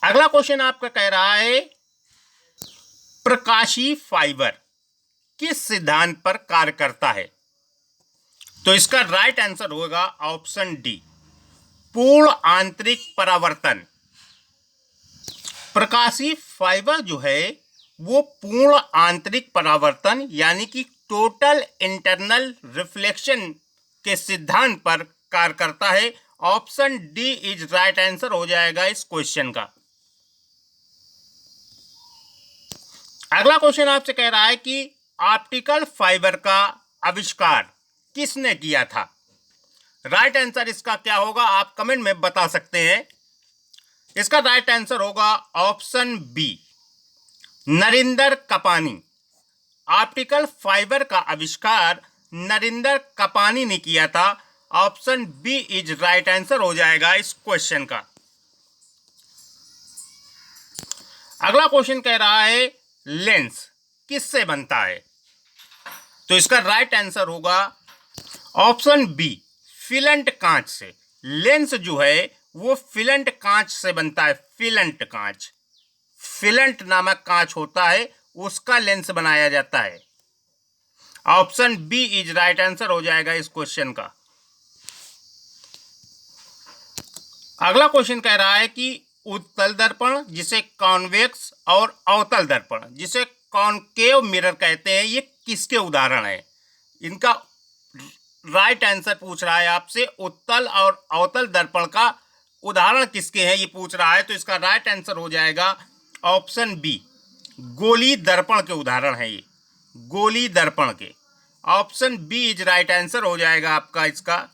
अगला क्वेश्चन आपका कह रहा है प्रकाशीय फाइबर किस सिद्धांत पर कार्य करता है। तो इसका राइट आंसर होगा ऑप्शन डी, पूर्ण आंतरिक परावर्तन। प्रकाशीय फाइबर जो है वो पूर्ण आंतरिक परावर्तन यानी कि टोटल इंटरनल रिफ्लेक्शन के सिद्धांत पर कार्य करता है। Option D is right answer हो जाएगा इस क्वेश्चन का। अगला क्वेश्चन आपसे कह रहा है कि ऑप्टिकल फाइबर का आविष्कार किसने किया था। राइट आंसर इसका क्या होगा आप कमेंट में बता सकते हैं। इसका राइट आंसर होगा option B, Narendra Kapany. Optical fibre का आविष्कार नरेंद्र कपानी ने किया था। Option B is right answer हो जाएगा इस क्वेश्चन का। अगला क्वेश्चन कह रहा है लेंस किससे बनता है। तो इसका राइट आंसर होगा ऑप्शन बी, फिलेंट कांच से। लेंस जो है वो फिलेंट कांच से बनता है। फिलेंट कांच, फिलेंट नामक कांच होता है, उसका लेंस बनाया जाता है। Option B is right answer हो जाएगा इस क्वेश्चन का। अगला क्वेश्चन कह रहा है कि उत्तल दर्पण जिसे कॉन्वेक्स और अवतल दर्पण जिसे कॉनकेव मिरर कहते हैं, ये किसके उदाहरण है। इनका राइट आंसर पूछ रहा है आपसे, उत्तल और अवतल दर्पण का उदाहरण किसके हैं ये पूछ रहा है। तो इसका राइट आंसर हो जाएगा ऑप्शन बी, गोली दर्पण के उदाहरण है ये, गोली दर्पण के। Option B is right answer हो जाएगा आपका इसका।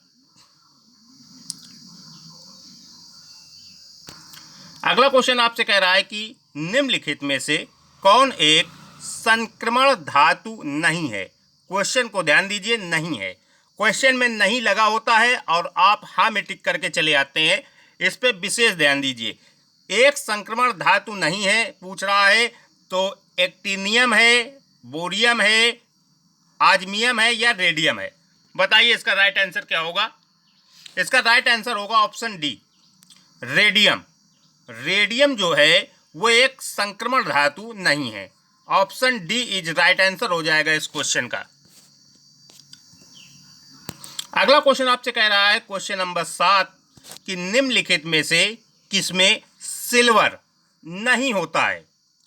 अगला क्वेश्चन आपसे कह रहा है कि निम्नलिखित में से कौन एक संक्रमण धातु नहीं है। क्वेश्चन को ध्यान दीजिए, नहीं है। क्वेश्चन में नहीं लगा होता है और आप हाँ में टिक करके चले आते हैं, इस पे विशेष ध्यान दीजिए। एक संक्रमण धातु नहीं है पूछ रहा है, तो एक्टिनियम है, बोरियम है, आजमियम है या रेडियम है। बताइए इसका राइट आंसर क्या होगा। इसका राइट आंसर होगा ऑप्शन डी, रेडियम। रेडियम जो है वो एक संक्रमण धातु नहीं है। Option D is right answer हो जाएगा इस क्वेश्चन का। अगला क्वेश्चन आपसे कह रहा है क्वेश्चन नंबर 7 कि निम्नलिखित में से किसमें सिल्वर नहीं होता है।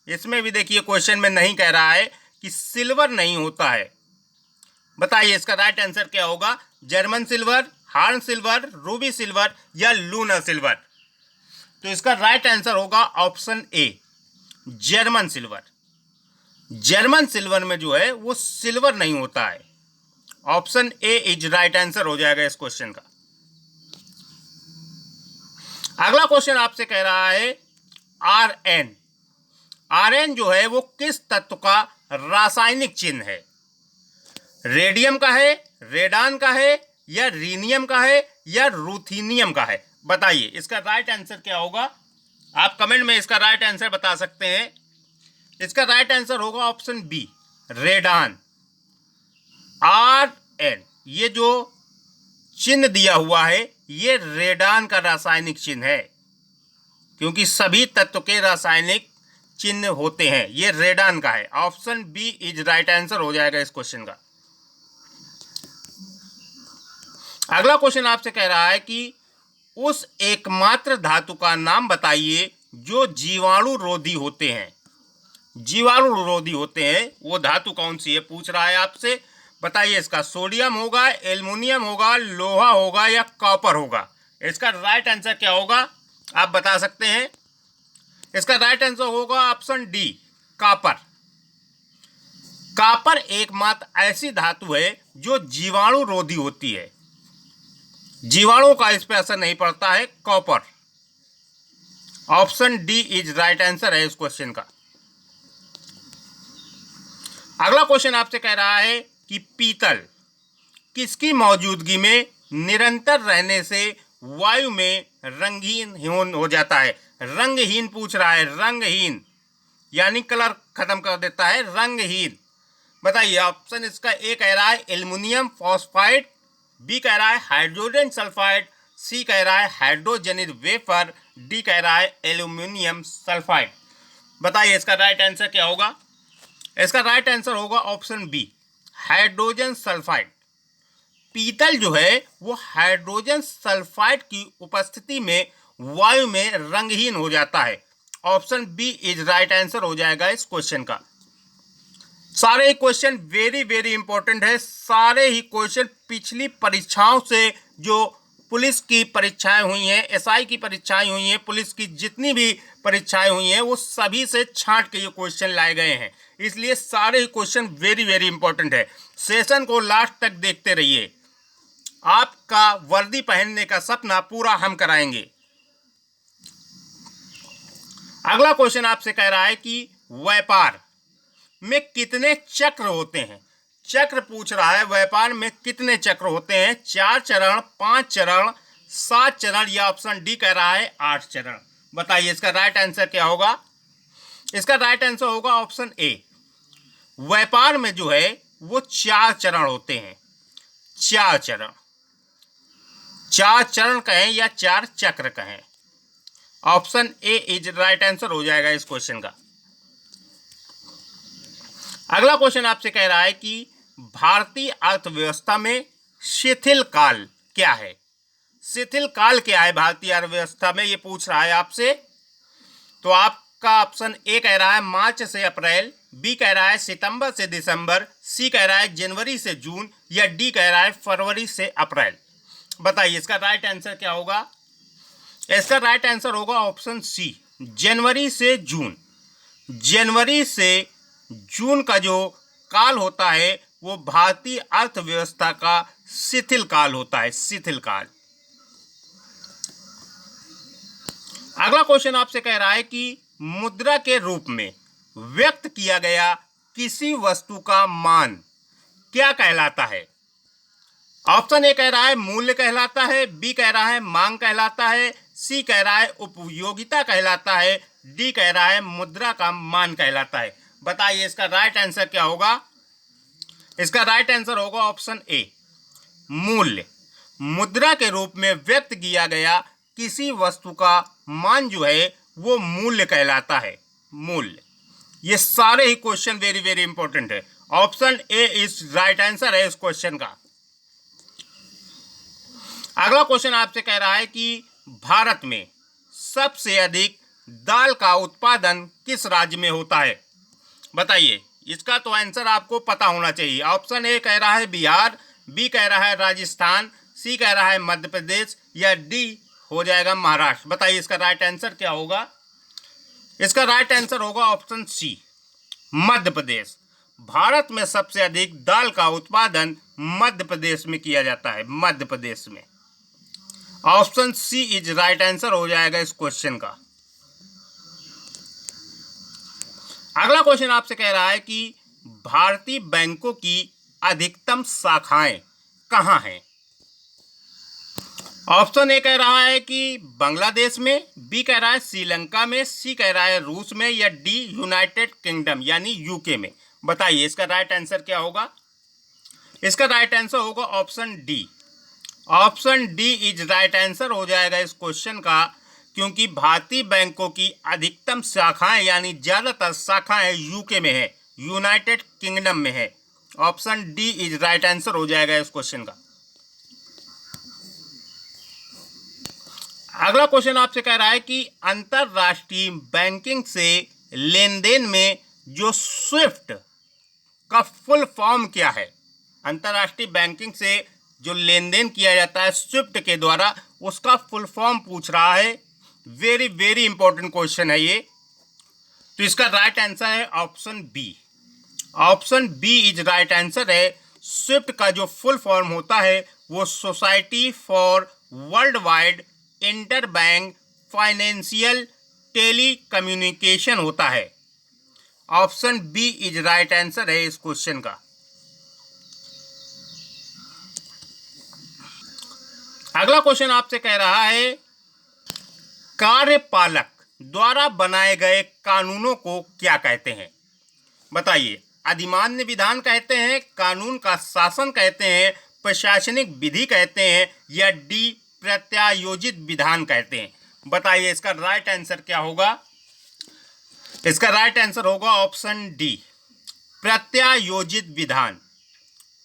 इसमें भी देखिए क्वेश्चन में नहीं कह रहा है कि सिल्वर नहीं होता है। बताइए इसका राइट आंसर क्या होगा। German silver, horn silver, Ruby silver या लूनर सिल्वर। तो इसका राइट आंसर होगा ऑप्शन ए, जर्मन सिल्वर। जर्मन सिल्वर में जो है वो सिल्वर नहीं होता है। Option A is right answer हो जाएगा इस क्वेश्चन का। अगला क्वेश्चन आपसे कह रहा है आरएन। आरएन जो है वो किस तत्व का रासायनिक चिन्ह है। रेडियम का है, रेडान का है या रीनियम का है या रूथीनियम का है। बताइए इसका राइट आंसर क्या होगा। आप कमेंट में इसका राइट आंसर बता सकते हैं। इसका राइट आंसर होगा ऑप्शन बी, रेडान। आरएन ये जो चिन्ह दिया हुआ है ये रेडान का रासायनिक चिन्ह है, क्योंकि सभी तत्व के रासायनिक चिन्ह होते हैं, ये रेडान का है। Option B is right answer हो जाएगा इस क्वेश्चन का। अगला क्वेश्चन आपसे कह रहा है कि उस एकमात्र धातु का नाम बताइए जो जीवाणु रोधी होते हैं। जीवाणु रोधी होते हैं वो धातु कौन सी है पूछ रहा है आपसे। बताइए इसका सोडियम होगा, एल्युमिनियम होगा, लोहा होगा या कॉपर होगा। इसका राइट आंसर क्या होगा आप बता सकते हैं। इसका राइट आंसर होगा ऑप्शन डी, कॉपर। कॉपर एकमात्र ऐसी धातु है जो जीवाणु रोधी होती है, जीवाणु का इस पर असर नहीं पड़ता है, copper. Option D is right answer है इस क्वेश्चन का। अगला क्वेश्चन आपसे कह रहा है कि पीतल किसकी मौजूदगी में निरंतर रहने से वायु में रंगहीन हो जाता है। रंगहीन पूछ रहा है, रंगहीन यानी कलर खत्म कर देता है, रंगहीन। बताइए ऑप्शन इसका ए कह रहा है एल्युमिनियम फॉस्फाइड, बी कह रहा है हाइड्रोजन सल्फाइड, सी कह रहा है हाइड्रोजनित वेपर, डी कह रहा है एल्यूमिनियम सल्फाइड। बताइए इसका राइट आंसर क्या होगा। इसका राइट आंसर होगा ऑप्शन बी, हाइड्रोजन सल्फाइड। पीतल जो है वो हाइड्रोजन सल्फाइड की उपस्थिति में वायु में रंगहीन हो जाता है। Option B is right answer हो जाएगा इस क्वेश्चन का। सारे ही क्वेश्चन वेरी वेरी इंपॉर्टेंट है। सारे ही क्वेश्चन पिछली परीक्षाओं से, जो पुलिस की परीक्षाएं हुई हैं, एसआई की परीक्षाएं हुई हैं, पुलिस की जितनी भी परीक्षाएं हुई हैं, वो सभी से छांट के ये क्वेश्चन लाए गए हैं। इसलिए सारे ही क्वेश्चन वेरी वेरी इंपॉर्टेंट है। सेशन को लास्ट तक देखते रहिए, आपका वर्दी पहनने का सपना पूरा हम कराएंगे। अगला क्वेश्चन आपसे कह रहा है कि व्यापार में कितने चक्र होते हैं। चक्र पूछ रहा है, व्यापार में कितने चक्र होते हैं। 4 चरण, 5 चरण, 7 चरण, या ऑप्शन डी कह रहा है 8 चरण। बताइए इसका राइट आंसर क्या होगा। इसका राइट आंसर होगा ऑप्शन ए, व्यापार में जो है वो 4 चरण होते हैं। 4 चरण, 4 चरण कहें या 4 चक्र कहें, option A is right answer हो जाएगा इस क्वेश्चन का। अगला क्वेश्चन आपसे कह रहा है कि भारतीय अर्थव्यवस्था में शिथिल काल क्या है। शिथिल काल क्या है भारतीय अर्थव्यवस्था में, ये पूछ रहा है आपसे। तो आपका ऑप्शन ए कह रहा है मार्च से अप्रैल, बी कह रहा है सितंबर से दिसंबर, सी कह रहा है जनवरी से जून, या डी कह रहा है फरवरी से अप्रैल। बताइए इसका राइट आंसर क्या होगा। इसका राइट आंसर होगा ऑप्शन सी, जनवरी से जून। जनवरी से जून का जो काल होता है वो भारतीय अर्थव्यवस्था का शिथिल काल होता है, शिथिल काल। अगला क्वेश्चन आपसे कह रहा है कि मुद्रा के रूप में व्यक्त किया गया किसी वस्तु का मान क्या कहलाता है। ऑप्शन ए कह रहा है मूल्य कहलाता है, बी कह रहा है मांग कहलाता है, सी कह रहा है उपयोगिता कहलाता है, डी कह रहा है मुद्रा का मान कहलाता है। बताइए इसका राइट आंसर क्या होगा। इसका राइट आंसर होगा ऑप्शन ए, मूल्य। मुद्रा के रूप में व्यक्त किया गया किसी वस्तु का मान जो है वो मूल्य कहलाता है, मूल्य। ये सारे ही क्वेश्चन वेरी वेरी इंपॉर्टेंट है। Option A is right answer है इस क्वेश्चन का। अगला क्वेश्चन आपसे कह रहा है कि भारत में सबसे अधिक दाल का उत्पादन किस राज्य में होता है। बताइए इसका तो आंसर आपको पता होना चाहिए। ऑप्शन ए कह रहा है बिहार, बी कह रहा है राजस्थान, सी कह रहा है मध्य प्रदेश, या डी हो जाएगा महाराष्ट्र। बताइए इसका राइट आंसर क्या होगा। इसका राइट आंसर होगा ऑप्शन सी, मध्य प्रदेश। भारत में सबसे अधिक दाल का उत्पादन मध्य प्रदेश में किया जाता है, मध्य प्रदेश में। Option C is right answer हो जाएगा इस क्वेश्चन का। अगला क्वेश्चन आपसे कह रहा है कि भारतीय बैंकों की अधिकतम शाखाएं कहां हैं। ऑप्शन ए कह रहा है कि बांग्लादेश में, बी कह रहा है श्रीलंका में, सी कह रहा है रूस में, या डी यूनाइटेड किंगडम यानी यूके में। बताइए इसका राइट आंसर क्या होगा। इसका राइट आंसर होगा option D. Option D is right answer हो जाएगा इस क्वेश्चन का, क्योंकि भारतीय बैंकों की अधिकतम शाखाएं यानी ज्यादातर शाखाएं यूके में है, यूनाइटेड किंगडम में है। Option D is right answer हो जाएगा इस क्वेश्चन का। अगला क्वेश्चन आपसे कह रहा है कि अंतरराष्ट्रीय बैंकिंग से लेन देन में जो स्विफ्ट का फुल फॉर्म क्या है। अंतरराष्ट्रीय बैंकिंग से जो लेन देन किया जाता है स्विफ्ट के द्वारा, उसका फुल फॉर्म पूछ रहा है। वेरी वेरी इंपॉर्टेंट क्वेश्चन है ये। तो इसका राइट आंसर है option B. Option B is right answer है। स्विफ्ट का जो फुल फॉर्म होता है वो society for world wide inter bank financial telecommunication होता है। Option B is right answer है इस क्वेश्चन का। अगला क्वेश्चन आपसे कह रहा है कार्यपालक द्वारा बनाए गए कानूनों को क्या कहते हैं। बताइए अधिमान्य विधान कहते हैं, कानून का शासन कहते हैं, प्रशासनिक विधि कहते हैं, या डी प्रत्यायोजित विधान कहते हैं। बताइए इसका राइट आंसर क्या होगा? इसका राइट आंसर होगा ऑप्शन डी, प्रत्यायोजित विधान।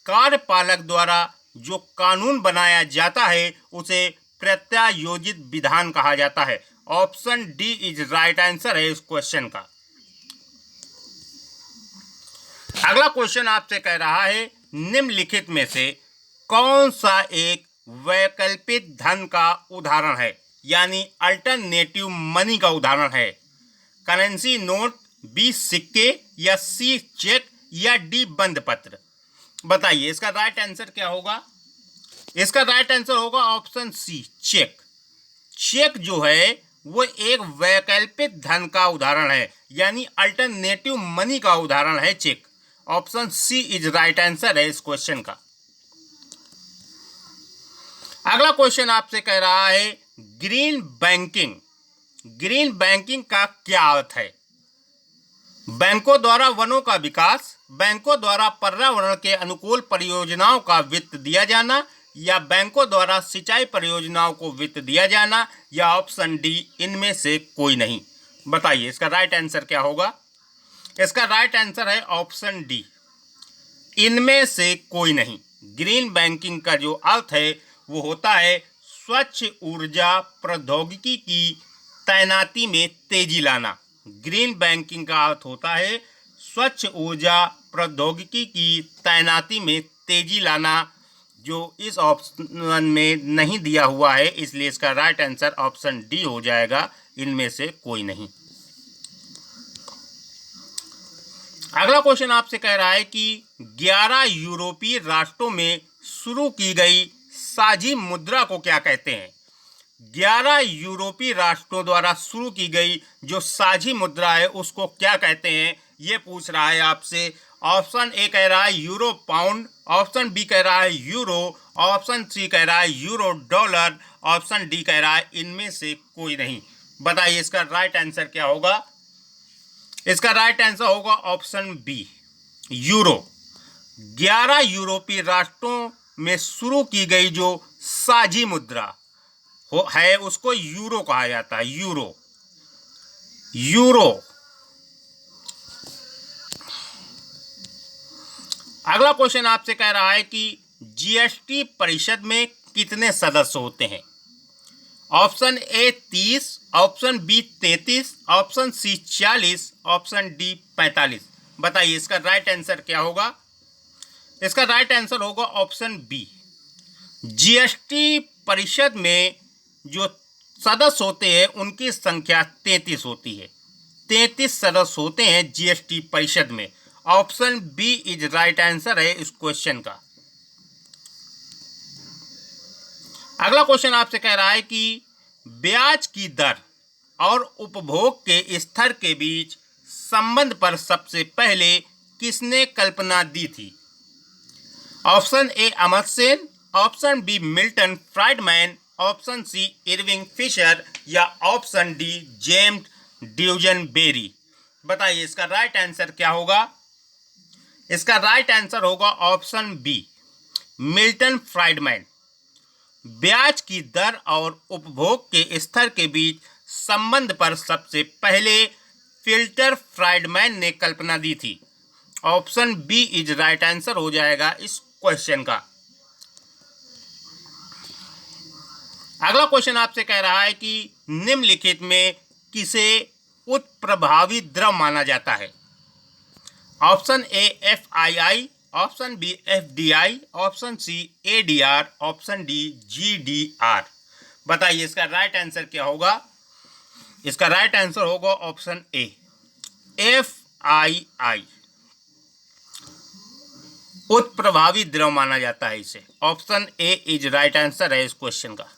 कार्यपालक द्वारा जो कानून बनाया जाता है उसे प्रत्यायोजित विधान कहा जाता है। Option D is right answer है इस क्वेश्चन का। अगला क्वेश्चन आपसे कह रहा है निम्नलिखित में से कौन सा एक वैकल्पिक धन का उदाहरण है, यानी अल्टरनेटिव मनी का उदाहरण है? करेंसी नोट, बी सिक्के, या सी चेक, या डी बंद पत्र। बताइए इसका राइट आंसर क्या होगा? इसका राइट आंसर होगा ऑप्शन सी, चेक। चेक जो है वो एक वैकल्पिक धन का उदाहरण है, यानी अल्टरनेटिव मनी का उदाहरण है cheque. Option C is right answer है इस क्वेश्चन का। अगला क्वेश्चन आपसे कह रहा है ग्रीन बैंकिंग। ग्रीन बैंकिंग का क्या अर्थ है? बैंकों द्वारा वनों का विकास, बैंकों द्वारा पर्यावरण के अनुकूल परियोजनाओं का वित्त दिया जाना, या बैंकों द्वारा सिंचाई परियोजनाओं को वित्त दिया जाना, या ऑप्शन डी इनमें से कोई नहीं। बताइए इसका राइट आंसर क्या होगा? इसका राइट आंसर है ऑप्शन डी, इनमें से कोई नहीं। ग्रीन बैंकिंग का जो अर्थ है वो होता है स्वच्छ ऊर्जा प्रौद्योगिकी की तैनाती में तेजी लाना। ग्रीन बैंकिंग का अर्थ होता है स्वच्छ ऊर्जा प्रौद्योगिकी की तैनाती में तेजी लाना, जो इस ऑप्शन में नहीं दिया हुआ है, इसलिए इसका राइट आंसर ऑप्शन डी हो जाएगा, इनमें से कोई नहीं। अगला क्वेश्चन आपसे कह रहा है कि 11 यूरोपीय राष्ट्रों में शुरू की गई साझी मुद्रा को क्या कहते हैं? 11 यूरोपीय राष्ट्रों द्वारा शुरू की गई जो साझी मुद्रा है उसको क्या कहते हैं, ये पूछ रहा है आपसे। ऑप्शन ए कह रहा है यूरो पाउंड, ऑप्शन बी कह रहा है यूरो, ऑप्शन सी कह रहा है यूरो डॉलर, ऑप्शन डी कह रहा है इनमें से कोई नहीं। बताइए इसका राइट आंसर क्या होगा? इसका राइट आंसर होगा ऑप्शन बी, यूरो। 11 यूरोपीय राष्ट्रों में शुरू की गई जो साझी मुद्रा है उसको यूरो कहा जाता है, यूरो। अगला क्वेश्चन आपसे कह रहा है कि जीएसटी परिषद में कितने सदस्य होते हैं? Option A 30, option B 33, option C 40, option D 45। बताइए इसका राइट आंसर क्या होगा? इसका राइट आंसर होगा ऑप्शन बी। जीएसटी परिषद में जो सदस्य होते हैं उनकी संख्या 33 होती है। 33 सदस्य होते हैं जीएसटी परिषद में। Option B is right answer है इस क्वेश्चन का। अगला क्वेश्चन आपसे कह रहा है कि ब्याज की दर और उपभोग के स्तर के बीच संबंध पर सबसे पहले किसने कल्पना दी थी? Option A Amartya Sen, option B Milton Friedman, option C Irving Fisher, या ऑप्शन डी जेम्स ड्यूजनबेरी। बताइए इसका राइट आंसर क्या होगा? इसका राइट आंसर होगा ऑप्शन बी, मिल्टन फ्राइडमैन। ब्याज की दर और उपभोग के स्तर के बीच संबंध पर सबसे पहले फिल्टर फ्राइडमैन ने कल्पना दी थी। Option B is right answer हो जाएगा इस क्वेश्चन का। अगला क्वेश्चन आपसे कह रहा है कि निम्नलिखित में किसे उत्प्रभावी द्रव माना जाता है? Option A FII, option B FDI, option C ADR, option D GDR। बताइए इसका राइट आंसर क्या होगा? इसका राइट आंसर होगा ऑप्शन ए FII, उत्प्रभावी द्रव माना जाता है इसे। Option A is right answer है इस क्वेश्चन का।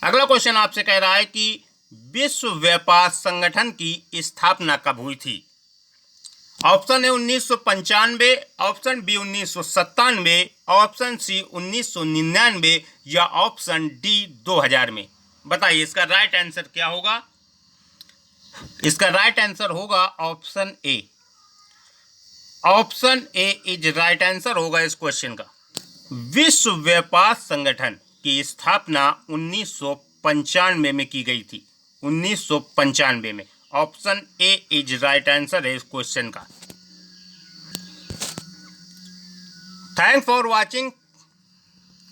अगला क्वेश्चन आपसे कह रहा है कि विश्व व्यापार संगठन की स्थापना कब हुई थी? Option A 1995, option B 1997, option C 1999, या ऑप्शन डी 2000 में। बताइए इसका राइट आंसर क्या होगा? इसका राइट आंसर होगा option A. Option A is right answer होगा इस क्वेश्चन का। विश्व व्यापार संगठन की स्थापना 1995 में की गई थी। 1995 में। Option A is right answer है इस क्वेश्चन का। Thanks for watching.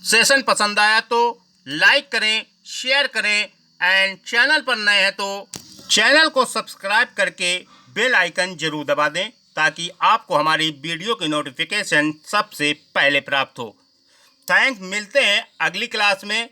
सेशन पसंद आया तो लाइक करें, शेयर करें एंड चैनल पर नए हैं तो चैनल को सब्सक्राइब करके बेल आइकन जरूर दबा दें ताकि आपको हमारी वीडियो की नोटिफिकेशन सबसे पहले प्राप्त हो। थैंक्स, मिलते हैं अगली क्लास में।